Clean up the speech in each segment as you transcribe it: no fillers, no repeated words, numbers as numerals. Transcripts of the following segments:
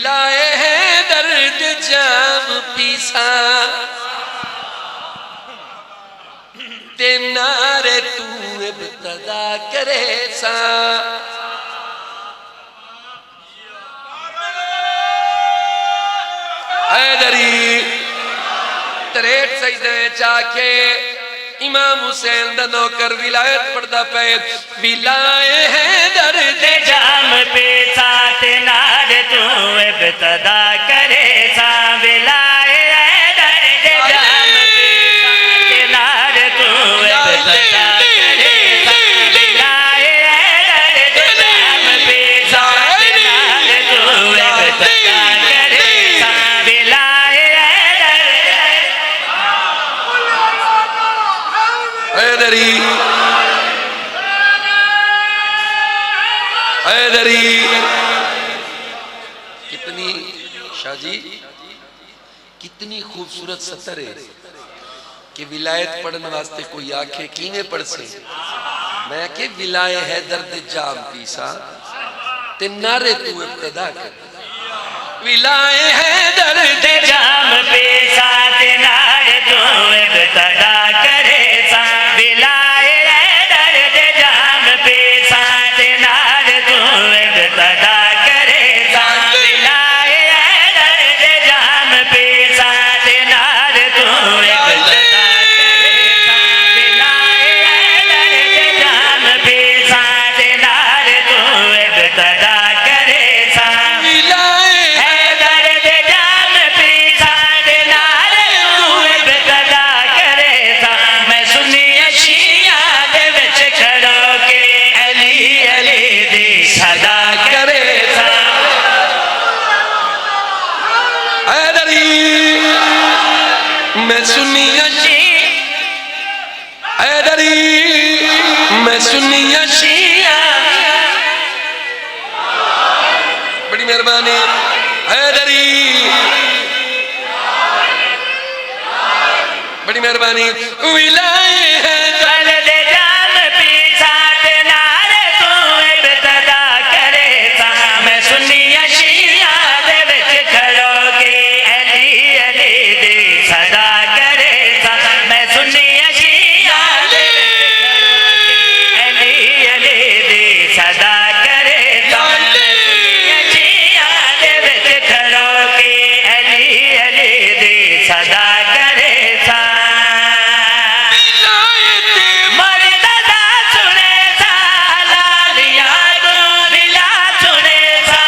विलाए है दर्द जाम पीसा ते नारे तू इब्तदा करे सा हैदरी 63 सजदे चाके इमाम हुसैन दा नौकर विलायत पढ़दा पे विलाए है दर्द जाम पे साथ नार तू इब्तदा करे सा विलाए है दर्द जाम पे साथ नार तू इब्तदा करे सा विलाए है दर्द जाम पे साथ नार तू इब्तदा करे सा विलाए है हैदरी हैदरी कितनी शाहजी कितनी खूबसूरत सतर है कि विलायत पढ़ने वास्ते कोई आखे किवें पढ़ से मैं के विलाए है दर्द जाम पीसा ते नारे तू इब्तदा कर विलाए है दर्द जाम पे साथ नार तू इब्तदा करे सा विलाए है दर्द जाम पे साथ नार तू इब्तदा करे सा विलाए है दर्द जाम पे साथ नार तू इब्तदा करे सा विलाए है दर्द जाम पे साथ नार तू इब्तदा करे सा विलाए है दर्द जाम पे साथ नार तू इब्तदा करे सा मैं सुनी अशिया दे विच खड़ो के अली अली दी सदा करे सा हैदरी मैं सुनी हैदरी मैं सुनी शिया बड़ी मेहरबानी हैदरी बड़ी मेहरबानी विलाए है दर्द जाम पे साथ नार तू इब्तदा करे सा मैं सुनी अशिया दे विच खड़ो के अली अली दी सदा करे सा मैं सुनी अशिया दे विच खड़ो के अली अली दी सदा करे सा मैं सुनी अशिया दे विच खड़ो के अली अली दी सदा करे सा मर्दादा सुने सा लालिया गो विला सुने सा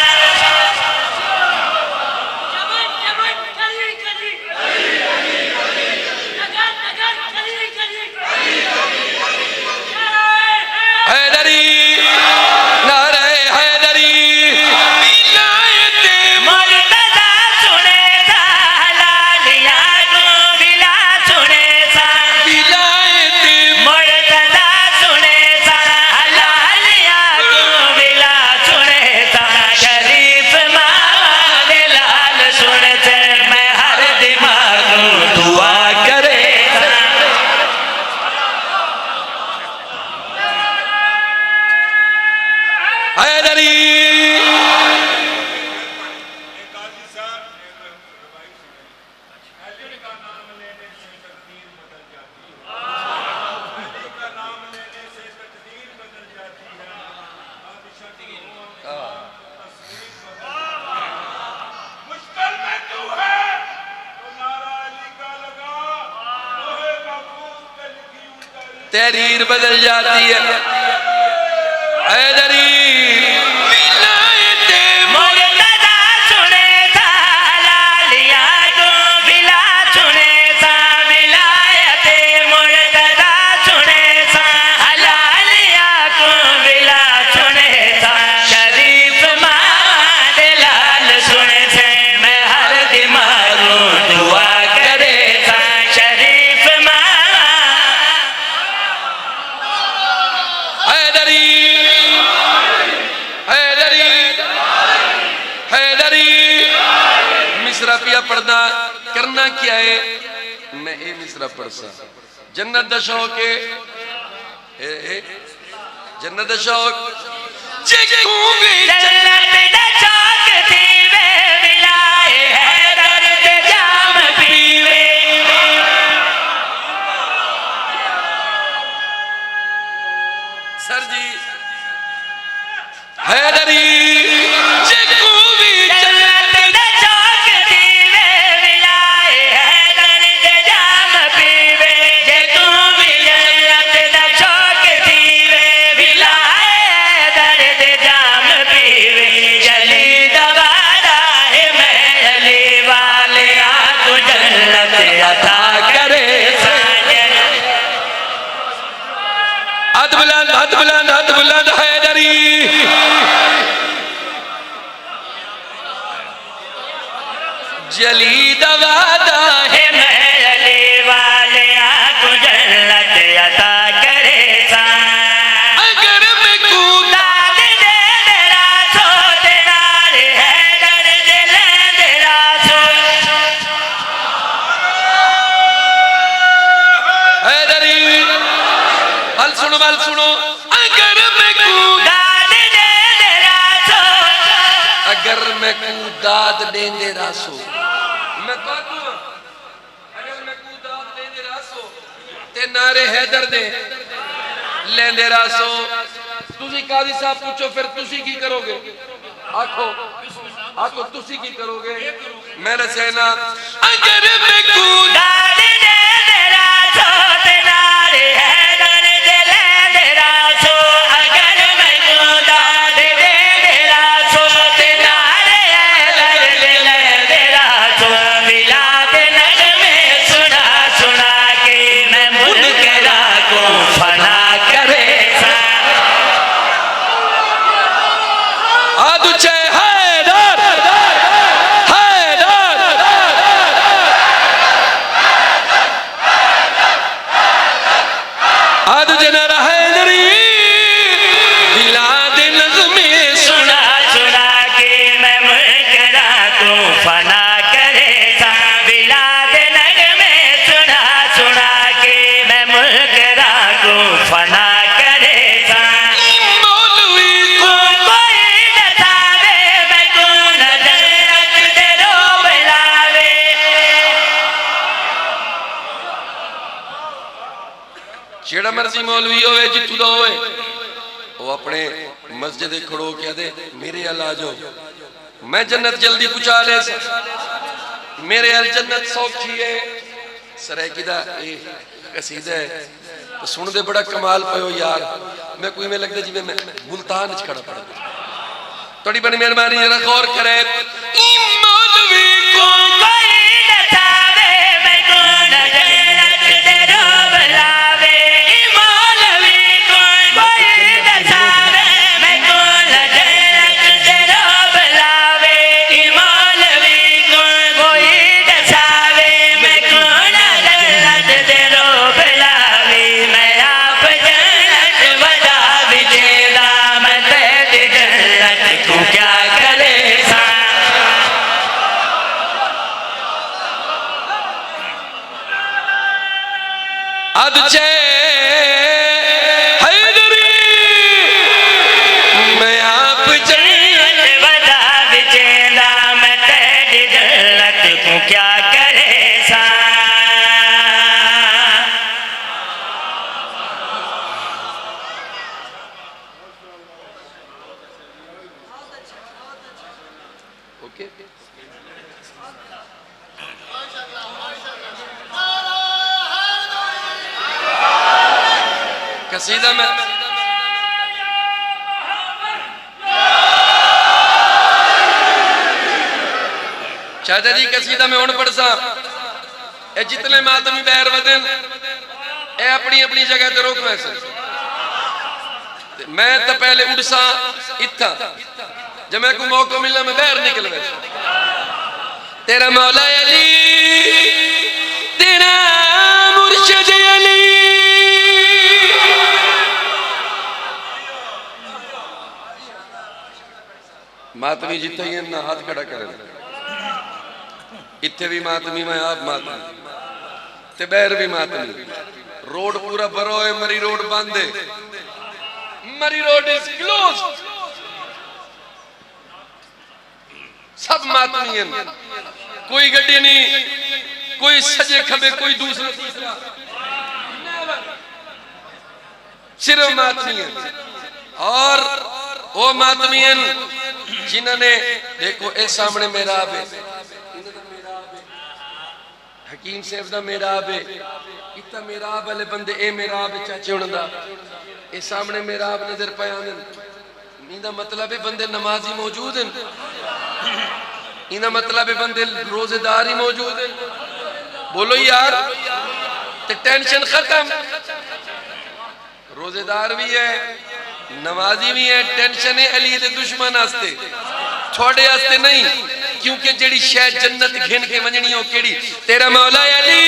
हैदरी नारे हैदरी विलायत मर्दादा सुने सा लालिया गो विला सुने सा विलायत मर्दादा सुने सा लालिया गो विला सुने सा शरीफ माँ लाल सुने से मैं हर दिमाग दुआ करे सा हैदरी मुश्किल में तू है तो नारा अली का लगा लोहे महफूज पे लिखी उनका तहरीर बदल जाती है हैदरी विलायत मर्दादा सुने सा लालिया गो विला सुने सा विलायत मर्दादा सुने सा लालिया गो विला सुने सा शरीफ माँ लाल सुने से मैं हर दिमाग दुआ करे सा शरीफ माँ हैदरी हैदरी हैदरी मिसरा पिया पढ़ना करना क्या है मैं ये मिसरा पढ़सा जन्नत दा शौक है जन्नत दा शौक जन्नत दा शौक थी वे हाथ बुलंद हैदरी। जली दवादा है मैं अली वाले को जन्नत अता करे सा। अगर मैं कूदा दाद दे तेरा सो तेरा रे हैदर दिल तेरा सो। हैदरी बल सुनो अगर मैं कूदा दाद दे तेरा सो। अगर मैं कूदाद देंदे रासो मैं कहूं अगर मैं कूदाद देंदे रासो ते नारे हैदर दे लेंदे रासो। तुसी काजी साहब पूछो फिर तुसी की करोगे? आखो तुसी की करोगे? मेरे सेना अगर मैं कूदा दाद दे तेरा सो तेरा रे हैदर दिल तेरा सो। अगर मैं दाद दे तेरा सो तेरा रे हैदर दिल तेरा सो। मिलाद नगमे सुना सुना के मैं मुनकरा को फना करे सा। आदुचे हैदर आदु जनारा हैदरी बिलाद नज़्मे सुना सुना के मैं मुनकरा को फना करे सा। बिलाद नगमे सुना सुना के मैं मुनकरा को फना करे सा। मौलवी को कोई नचावे मैं को नजर रख दे रो बिलावे। जेड़ा मर्जी मौलवी होवे जितू दा होवे वो अपने मस्जिद खड़ो के दे मेरे अल आ जाओ मैं जन्नत जल्दी पहुंचा ले मेरे अल जन्नत सौखी है। सरायकी दा ए कसीदा है तो सुन दे बड़ा कमाल पयो यार। मैं कोई में लगदा जिवें मैं मुल्तान च खड़ा पड़ा। थोड़ी बड़ी मेहरबानी जरा गौर करे। ई मौलवी को कोई नचावे मैं को नजर रख दे रो बिलावे। मौलवी को कोई नचावे मैं को नजर रख दे रो बिलावे। मौलवी को कोई नचावे मैं को नजर रख दे रो बिलावे। मैं आप जन्नत वदा विजेदा मैं तेरी जन्नत को क्या करे सा। अदचे हैदरी मैं आप जन्नत वदा विजेदा मैं तेरी जन्नत को क्या करे सा। ओके कसीदा में चाचा जी कसीदा में हुण पढ़सा ए जितने मातमी बैर वदन ए अपनी अपनी जगह ते रोक वैसे मैं तो पहले उड़सा इत्था जब मैं को मौका मिलना मैं बाहर निकल वैसे तेरा मौला अली तेरा मुर्शिद अली मातमी जिथे ही ना हाथ खड़ा करे इत्थे भी मातमी मैं आप मातमी ते बैर भी मातमी रोड पूरा भरो है मरी रोड बंद है मरी रोड इज क्लोज सब मातमी हैं कोई गड्डी नहीं कोई सजे खबे कोई दूसरा तीसरा सिर्फ मातमी हैं और वो मातमी हैं जिन्होंने देखो ए सामने मेराब है हकीम साहब दा मेराब है इतना मेराब वाले बंदे ए मेराब चाचे हुण दा ए सामने मेराब नजर पे आंदे इंदा मतलब है बंदे नमाजी मौजूद हैं इंदा मतलब है बंदे रोजेदार ही मौजूद हैं बोलो यार ते टेंशन खत्म रोजेदार भी है, नमाजी भी है। टेंशन है अली दे दुश्मन आस्ते, थोड़े आस्ते नहीं, क्योंकि जेड़ी शायद जन्नत घिन के वंजनी हो केड़ी, तेरा मौला अली।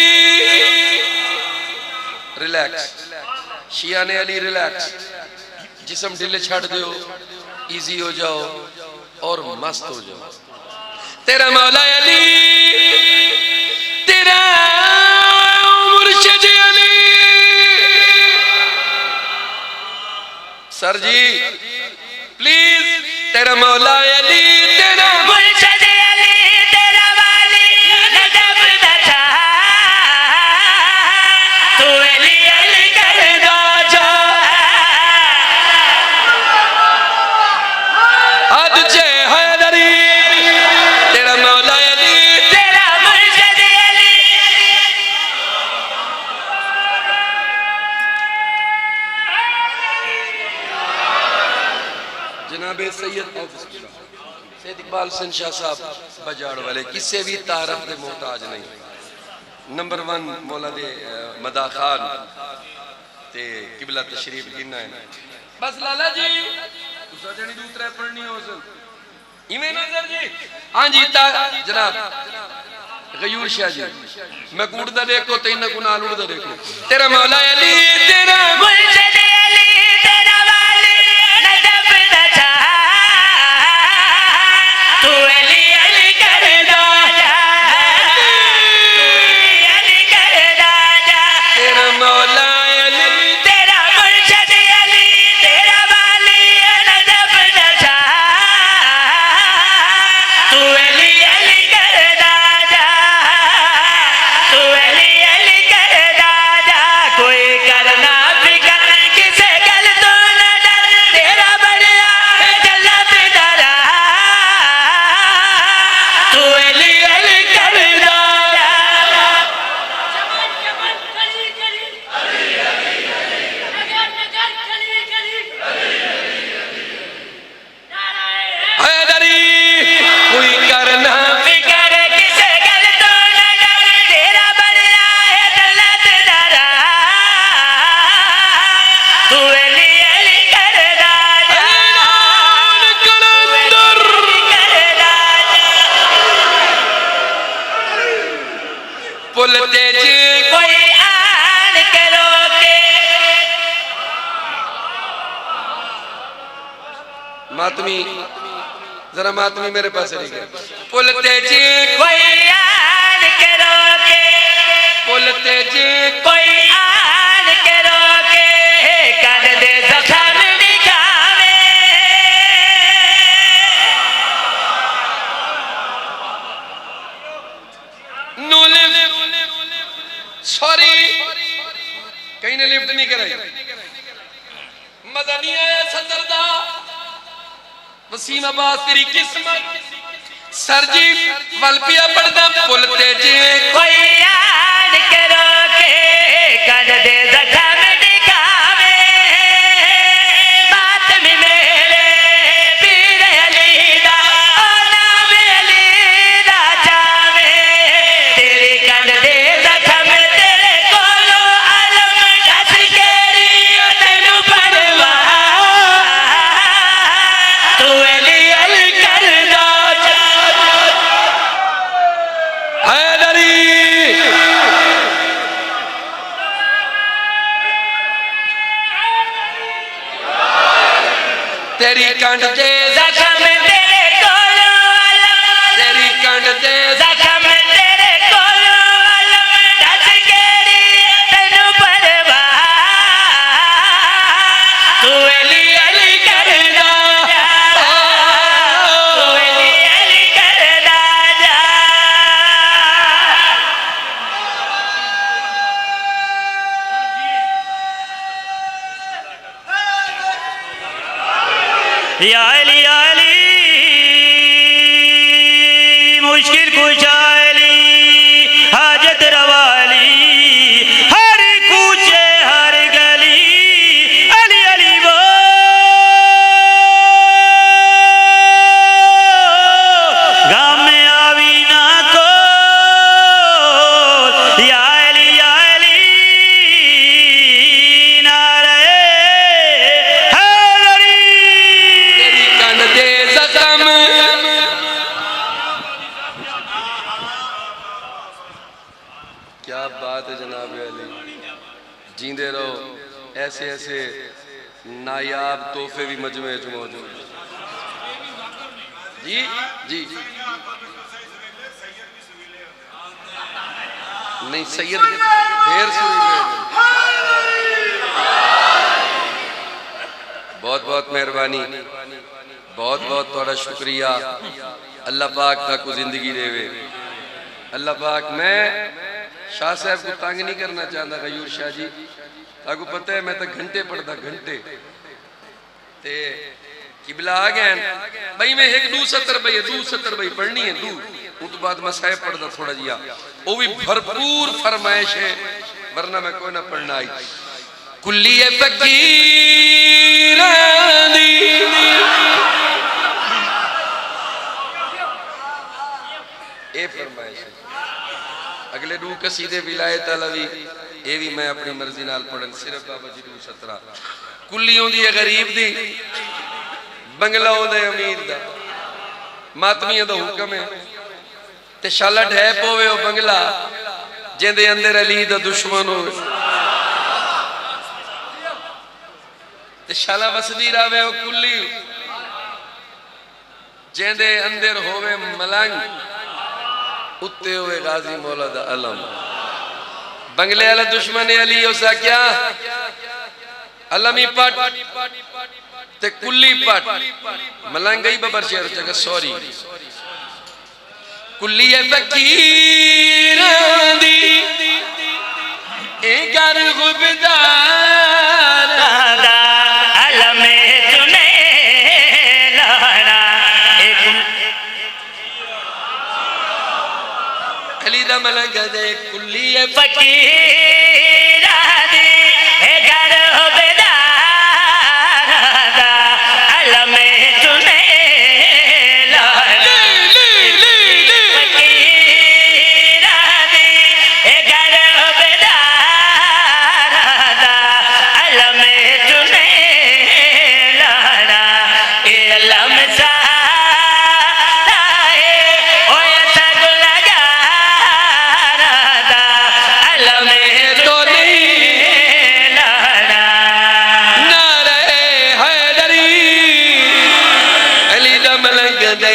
रिलैक्स, शिया ने अली रिलैक्स, जिस्म ढीले छड़ दो, इजी हो जाओ और मस्त हो जाओ। तेरा मौला अली, तेरा मुर्शिद अली। सर जी प्लीज, तेरा मौला अली, तेरा मुर्शिद अली, तेरा वाली नजब नशा, तू अली अली कर दो जो हद जे हैदरी। तेरा मौला अली, तेरा मुर्शिद अली। जनाबे सैयद इकबाल सिंह शाह साहब बजाड़ वाले किसी भी तारफ के मोहताज नहीं। नंबर 1 मौला दे मदा खान ते किबला तशरीफ गिना है। बस लाला जी तुसा जणी दूसरा पढ़नी हो सन इवें नजर जी। हां जी जनाब गयूर शाह जी, मैं कूड़दा देखो ते इन्ना को नाल उड़दा देखो। तेरा मौला अली, तेरा मुर्शिद अली, तेरा वाली नजब नशा, तू अली अली कर दो जा, तू अली कर दो जा। तेरा मौला अली, तेरा मुर्शिद अली, तेरा वाली नजब नशा, तू अली अली कर दो जा, तू अली अली कर दो जा। कोई करना फिकर किसे गल तो न डर, तेरा बढ़िया है जन्नत दरा, तू अली अली कर दो जा। हैदरी कोई करना फिकर किसे गल तो न डर, तेरा बढ़िया है जन्नत दरा, तू अली अली कर दो जा, कलंदर। कर दो जा। पुलते जी कोई आन के रोके, मातमी, जरा मातमी मेरे पास रही गए। पुलते जी, कोई आन के रोके, पुलते जी, कोई आन के रोके, कर दे जख्म निकामे। सॉरी कहीं ने लिफ्ट नहीं कराई, मजा नहीं आया सदरदा। वसीम अब्बास तेरी किस्मत, सर जी वलपिया पढ़दा। पुलते जी, कोई आन के रोके, कर दे जख्म निकामे। मातम मेरे पीर अली दा, ओ नाम अली दा जावे। तेरे कर दे जख्म, तेरे कोलो अलम दस केरी तैनू परवाह, तू अली अली कर दो जा। हैदरी तेरी कंड दे, जख्म तेरे कोलो अलम, तेरी कंड दे, जख्म तेरे कोलो अलम दस केरी तैनू परवाह, तू अली अली कर दो जा, तू अली अली कर दो जा। या अली या अली, मुश्किल कुशा अली, हाजत रवाली, हर कूचे हर गली, अली अली वो गाम में आवी ना को। या अली नारे जींदे रहो। ऐसे ऐसे नायाब तोहफे भी मजमे च मौजूद। जी जी नहीं सैयद ढेर सुरीले। बहुत बहुत मेहरबानी, बहुत बहुत थोड़ा शुक्रिया। अल्लाह पाक ताकू जिंदगी देवे। अल्लाह पाक, मैं शाह साहब को तंग नहीं करना चाहता। गयूर शाह जी ताकू पता है मैं तो घंटे पढ़ता घंटे ते किबला आ गए भाई। मैं एक 270 बई पढ़नी है। उस बाद मैं साहब पढ़ता थोड़ा जिया, वो भी भरपूर फरमाइश है, वरना मैं कोई ना पढ़ना आई। कुल्लिए फकीर ए फरमाइश है। अगले 2 कसीदे विलायत अलवी ये भी मैं अपनी मर्जी नाल पढ़न। सिर्फ बाबा जी 217 कुल्लियों दी गरीब दी, बंगलाओं दे अमीर दा, मातमियों दा हुक्म है ते शाला ढह पवे ओ बंगला जिंदे अंदर अली दा दुश्मन हो ते शाला वसदी रहे ओ कुल्ली जिंदे अंदर होवे मलंग उत्ते होवे गाजी मौला दा अलम। बंगले वाला दुश्मन अली उसा क्या अलमी पट ते कुल्ली पट मलंगई बबर शेर जगह सॉरी कुल्ली फकीर दी ए घर गुबदार अलमे चुने लाना अली दा मलंग दे कुल्ली फकीर दी ए घर गुबदार अलमे चुने लाना फकीर दी ए घर गुबदार अलमे चुने लाना ए अलम सा तो नहीं नारे हैदरी अली दा मलंग दे